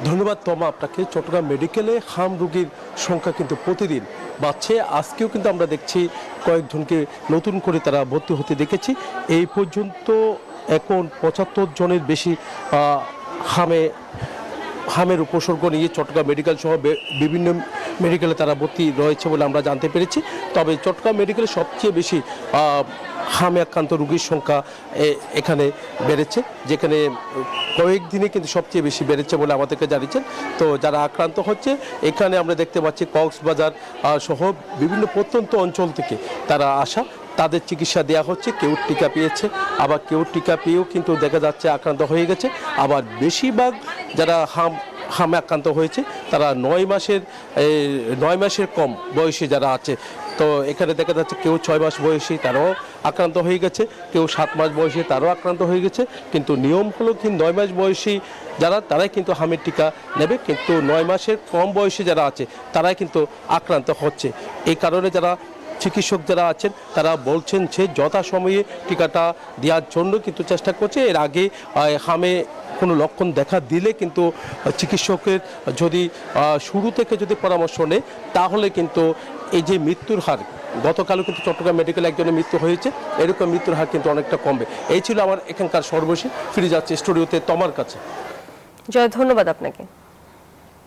ধন্যবাদ তমা আপনাকে। চট্টগ্রাম মেডিকেলে হাম রোগীর সংখ্যা কিন্তু প্রতিদিন বাড়ছে। আজকেও কিন্তু আমরা দেখছি কয়েকজনকে নতুন করে তারা ভর্তি হতে দেখেছি। এই পর্যন্ত এখন ৭৫ জনের বেশি হামের উপসর্গ নিয়ে চট্টগ্রাম মেডিকেল সহ বিভিন্ন মেডিকেলে তারা ভর্তি রয়েছে বলে আমরা জানতে পেরেছি। তবে চট্টগ্রাম মেডিকেলে সবচেয়ে বেশি হামে আক্রান্ত রোগীর সংখ্যা এখানে বেড়েছে, যেখানে কয়েকদিনে কিন্তু সবচেয়ে বেশি বেড়েছে বলে আমাদেরকে জানিয়েছেন। তো যারা আক্রান্ত হচ্ছে এখানে আমরা দেখতে পাচ্ছি কক্সবাজার সহ বিভিন্ন প্রত্যন্ত অঞ্চল থেকে তারা আসা, তাদের চিকিৎসা দেওয়া হচ্ছে। কেউ টিকা পেয়েছে, আবার কেউ টিকা পেয়েও কিন্তু দেখা যাচ্ছে আক্রান্ত হয়ে গেছে। আবার বেশিরভাগ যারা হামে আক্রান্ত হয়েছে তারা 9 মাসের কম বয়সী যারা আছে। তো এখানে দেখা যাচ্ছে কেউ 6 মাস বয়সী তারাও আক্রান্ত হয়ে গেছে, কেউ 7 মাস বয়সী তারাও আক্রান্ত হয়ে গেছে। কিন্তু নিয়ম হলো কি 9 মাস বয়সী তারাই কিন্তু হামের টিকা নেবে, কিন্তু 9 মাসের কম বয়সী যারা আছে তারাই কিন্তু আক্রান্ত হচ্ছে। এই কারণে যারা চিকিৎসক যারা আছেন তারা বলছেন যে যথাসময়ে টিকাটা দেওয়ার জন্য কিন্তু চেষ্টা করছে। এর আগে হামে কোনো লক্ষণ দেখা দিলে কিন্তু চিকিৎসকের যদি শুরু থেকে যদি পরামর্শ নেয় তাহলে কিন্তু এই যে মৃত্যুর হার, গতকালও কিন্তু চট্টগ্রাম মেডিকেলে একজনের মৃত্যু হয়েছে, এরকম মৃত্যুর হার কিন্তু অনেকটা কমবে। এই ছিল আমার এখানকার সর্বশেষ। ফিরে যাচ্ছে স্টুডিওতে তোমার কাছে। জয়, ধন্যবাদ আপনাকে।